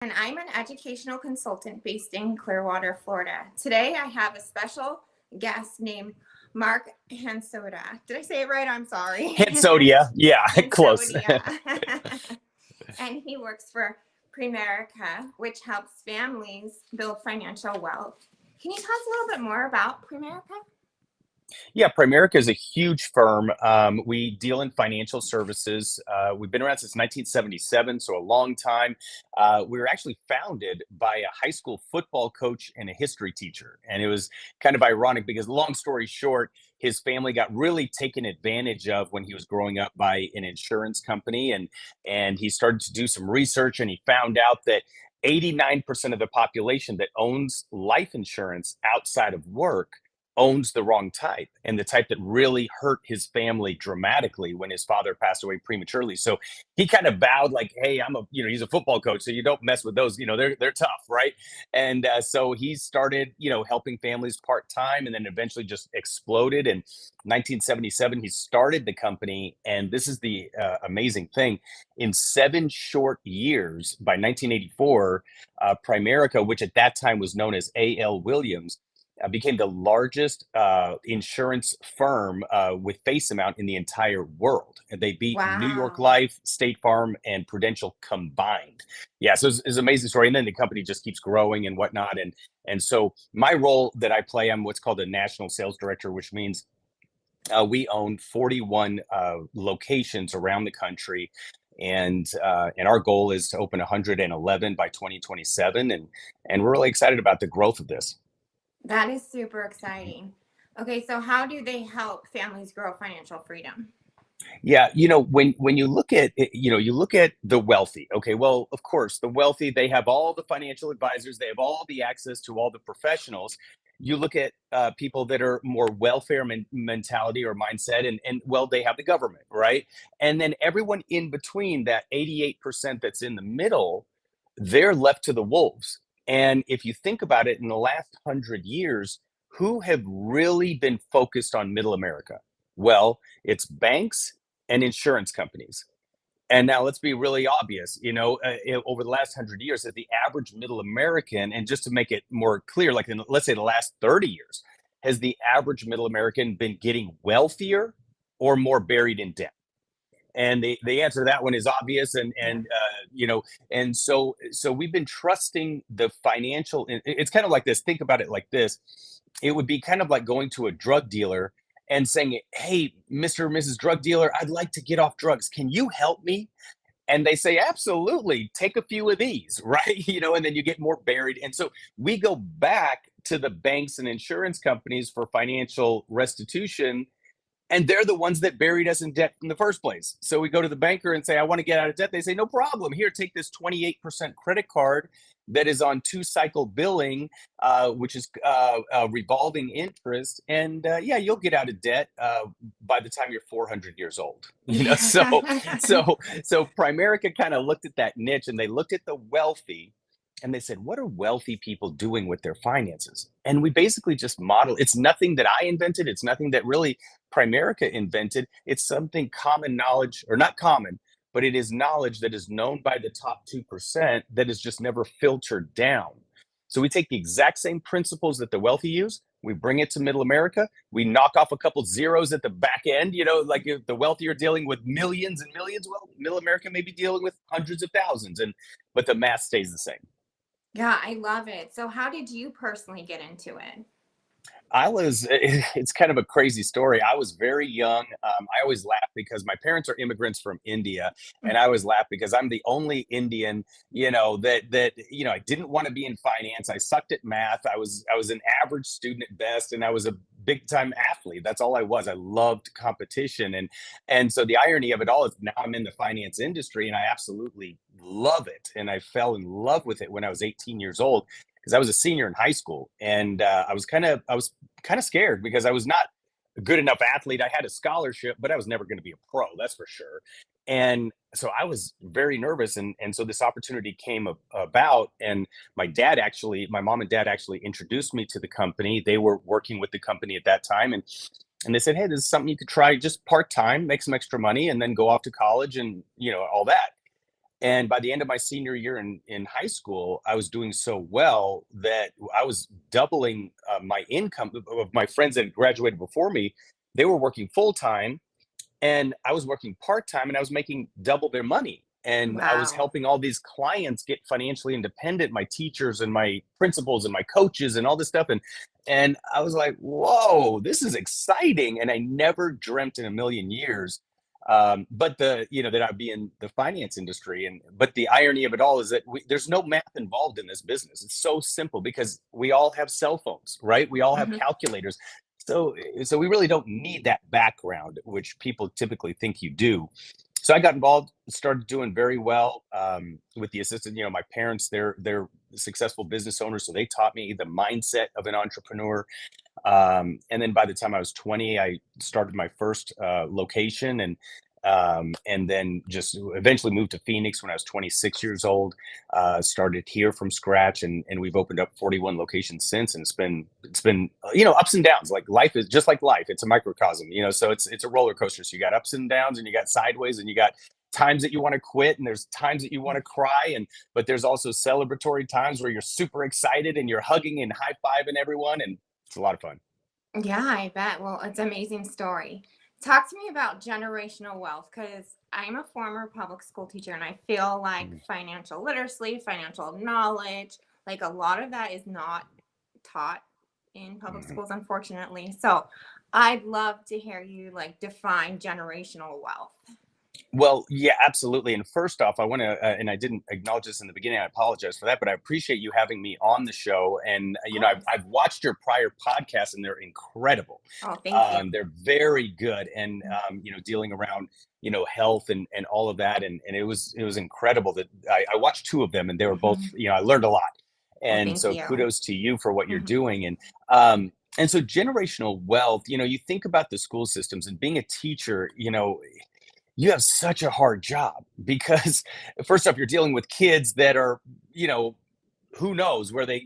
And I'm an educational consultant based in Clearwater, Florida. Today I have a special guest named Mark Hansotia. Did I say it right? I'm sorry. Hansotia, yeah, close. Hansotia. And he works for Primerica, which helps families build financial wealth. Can you tell us a little bit more about Primerica? Yeah, Primerica is a huge firm. We deal in financial services. We've been around since 1977, so a long time. We were actually founded by a high school football coach and a history teacher. And it was kind of ironic because, long story short, his family got really taken advantage of when he was growing up by an insurance company. And he started to do some research and he found out that 89% of the population that owns life insurance outside of work owns the wrong type, and the type that really hurt his family dramatically when his father passed away prematurely. So he kind of vowed, like, hey, he's a football coach, so you don't mess with those. They're tough, right? And so he started, helping families part time, and then eventually just exploded. In 1977, he started the company, and this is the amazing thing: in 7 short years, by 1984, Primerica, which at that time was known as A.L. Williams, became the largest insurance firm with face amount in the entire world. And they beat New York Wow. Life, State Farm, and Prudential combined. Yeah, so it's an amazing story. And then the company just keeps growing and whatnot. And so my role that I play, I'm what's called a national sales director, which means we own 41 locations around the country. And our goal is to open 111 by 2027. And we're really excited about the growth of this. That is super exciting. Okay, so how do they help families grow financial freedom? Yeah, when you look at it, you look at the wealthy. Okay, well, of course, the wealthy, they have all the financial advisors, they have all the access to all the professionals. You look at people that are more welfare mentality or mindset, and well, they have the government, right? And then everyone in between, that 88% that's in the middle, they're left to the wolves. And if you think about it, in the last 100 years, who have really been focused on middle America? Well, it's banks and insurance companies. And now let's be really obvious, over the last 100 years, that the average middle American, and just to make it more clear, like in, let's say, the last 30 years, has the average middle American been getting wealthier or more buried in debt? And the answer to that one is obvious. Yeah. And so we've been trusting the financial. It's kind of like this. Think about it like this: it would be kind of like going to a drug dealer and saying, hey, Mr. or Mrs. Drug Dealer, I'd like to get off drugs, can you help me? And they say, absolutely, take a few of these, right? And then you get more buried. And so we go back to the banks and insurance companies for financial restitution, and they're the ones that buried us in debt in the first place. So we go to the banker and say, I want to get out of debt. They say, no problem. Here, take this 28% credit card that is on 2 cycle billing, which is revolving interest. And yeah, you'll get out of debt by the time you're 400 years old. So Primerica kind of looked at that niche, and they looked at the wealthy, and they said, what are wealthy people doing with their finances? And we basically just model. It's nothing that I invented. It's nothing that really Primerica invented. It's something common knowledge, or not common, but it is knowledge that is known by the top 2% that is just never filtered down. So we take the exact same principles that the wealthy use. We bring it to middle America. We knock off a couple zeros at the back end. Like if the wealthy are dealing with millions and millions, well, middle America may be dealing with hundreds of thousands, but the math stays the same. Yeah, I love it. So, how did you personally get into it? It's kind of a crazy story. I was very young. I always laugh because my parents are immigrants from India. And I always laugh because I'm the only Indian, I didn't want to be in finance. I sucked at math. I was an average student at best, and I was a big time athlete. That's all I was. I loved competition. And so the irony of it all is now I'm in the finance industry, and I absolutely love it. And I fell in love with it when I was 18 years old, because I was a senior in high school, and I was kind of scared because I was not a good enough athlete. I had a scholarship, but I was never going to be a pro, that's for sure. And so I was very nervous, and so this opportunity came about, and my mom and dad actually introduced me to the company. They were working with the company at that time, and they said, hey, this is something you could try just part time, make some extra money, and then go off to college, and all that. And by the end of my senior year in high school, I was doing so well that I was doubling my income of my friends that had graduated before me. They were working full time and I was working part time and I was making double their money. And I was Wow. helping all these clients get financially independent, my teachers and my principals and my coaches and all this stuff. And I was like, whoa, this is exciting. And I never dreamt in a million years. But that I'd be in the finance industry. And but the irony of it all is that there's no math involved in this business. It's so simple because we all have cell phones, right? We all have Hmm. calculators. So we really don't need that background, which people typically think you do. So I got involved, started doing very well with the assistance. My parents, they're successful business owners, so they taught me the mindset of an entrepreneur. And then by the time I was 20, I started my first location and then just eventually moved to Phoenix when I was 26 years old. Started here from scratch, and we've opened up 41 locations since. And it's been ups and downs. Like life is just like life. It's a microcosm. So it's a roller coaster. So you got ups and downs, and you got sideways, and you got times that you want to quit, and there's times that you want to cry, but there's also celebratory times where you're super excited and you're hugging and high-fiving everyone, and it's a lot of fun. Yeah, I bet. Well, it's an amazing story. Talk to me about generational wealth because I'm a former public school teacher and I feel like Mhm. financial literacy, financial knowledge, like a lot of that is not taught in public Mhm. schools, unfortunately. So I'd love to hear you like define generational wealth. Well, yeah, absolutely. And first off, I want to, and I didn't acknowledge this in the beginning. I apologize for that, but I appreciate you having me on the show. And Of I've, course. I've watched your prior podcasts, and they're incredible. Oh, thank you. They're very good, and dealing around health and all of that, and it was incredible that I watched two of them, and they were both Hmm. I learned a lot. Well, And thank so you. kudos to you for what you're Hmm. doing. And so generational wealth, you think about the school systems and being a teacher, you have such a hard job because first off, you're dealing with kids that are, you know, who knows where they,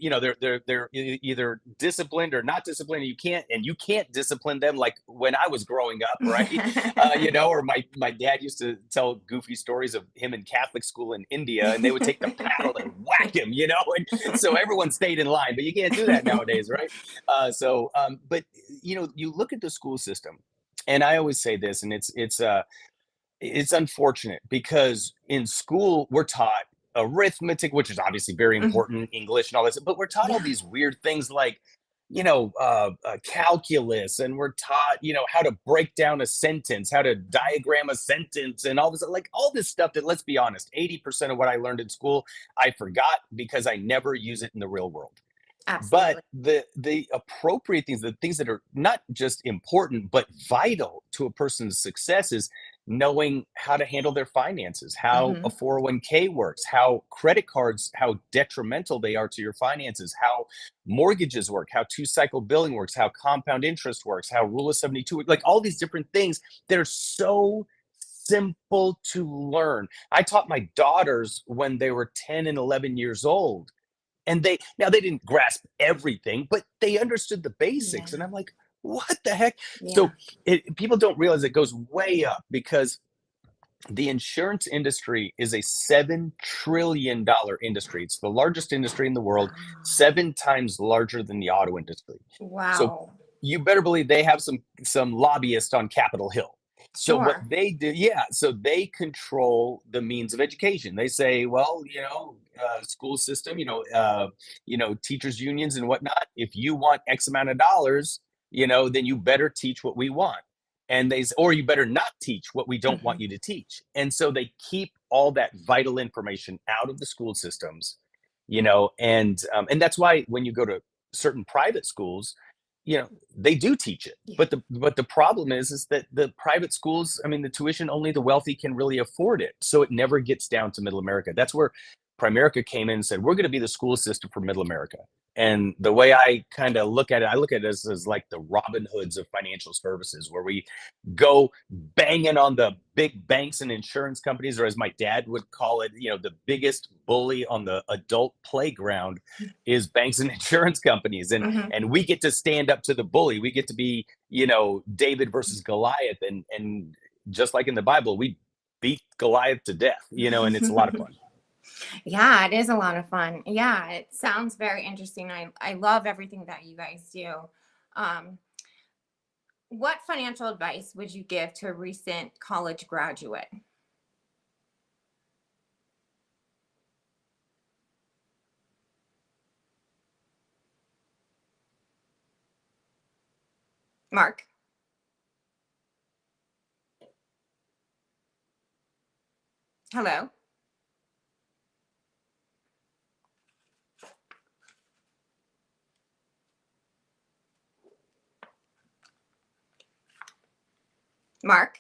they're either disciplined or not disciplined. And you can't discipline them like when I was growing up, right? Or my dad used to tell goofy stories of him in Catholic school in India, and they would take the paddle and whack him, and so everyone stayed in line. But you can't do that nowadays, right? But you look at the school system, and I always say this, and it's unfortunate because in school we're taught arithmetic, which is obviously very Mhm. important, English and all this, but we're taught all Yeah. these weird things like, calculus, and we're taught, how to break down a sentence, how to diagram a sentence, and all this, like all this stuff that, let's be honest, 80% of what I learned in school, I forgot because I never use it in the real world. But Absolutely. the appropriate things, the things that are not just important but vital to a person's success, is knowing how to handle their finances, how a Hmm. 401k works, how credit cards, how detrimental they are to your finances, how mortgages work, how two-cycle billing works, how compound interest works, how rule of 72, like all these different things that are so simple to learn. I taught my daughters when they were 10 and 11 years old, and they didn't grasp everything, but they understood the basics. And Yeah. I'm like, what the heck? Yeah. So people don't realize it goes way up because the insurance industry is a $7 trillion industry. It's the largest industry in the world, Wow. 7 times larger than the auto industry. So Wow. you better believe they have some lobbyists on Capitol Hill. So what Sure. they do, yeah, so they control the means of education. They say, well, school system, teachers unions and whatnot. If you want X amount of dollars, then you better teach what we want. And or you better not teach what we don't want Hmm. you to teach. And so they keep all that vital information out of the school systems, and that's why when you go to certain private schools, they do teach it. Yeah. But the problem is that the private schools, I mean, the tuition, only the wealthy can really afford it. So it never gets down to middle America. That's where Primerica came in and said, we're going to be the school system for middle America. And the way I kind of look at it, I look at it as like the Robin Hoods of financial services, where we go banging on the big banks and insurance companies, or as my dad would call it, the biggest bully on the adult playground is banks and insurance companies. and Hmm. and we get to stand up to the bully. We get to be, David versus Goliath, and just like in the Bible, we beat Goliath to death, and it's a lot of fun. Yeah, it is a lot of fun. Yeah, it sounds very interesting. I love everything that you guys do. Um, what financial advice would you give to a recent college graduate? Mark? Hello? Mark?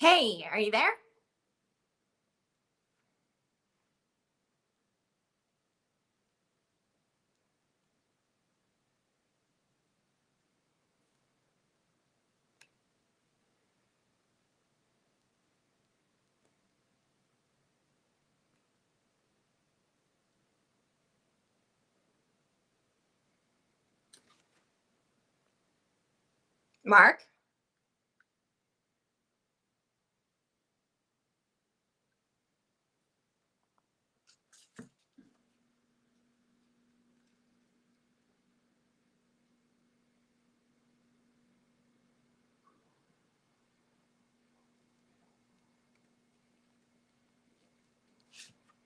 Hey, are you there? Mark?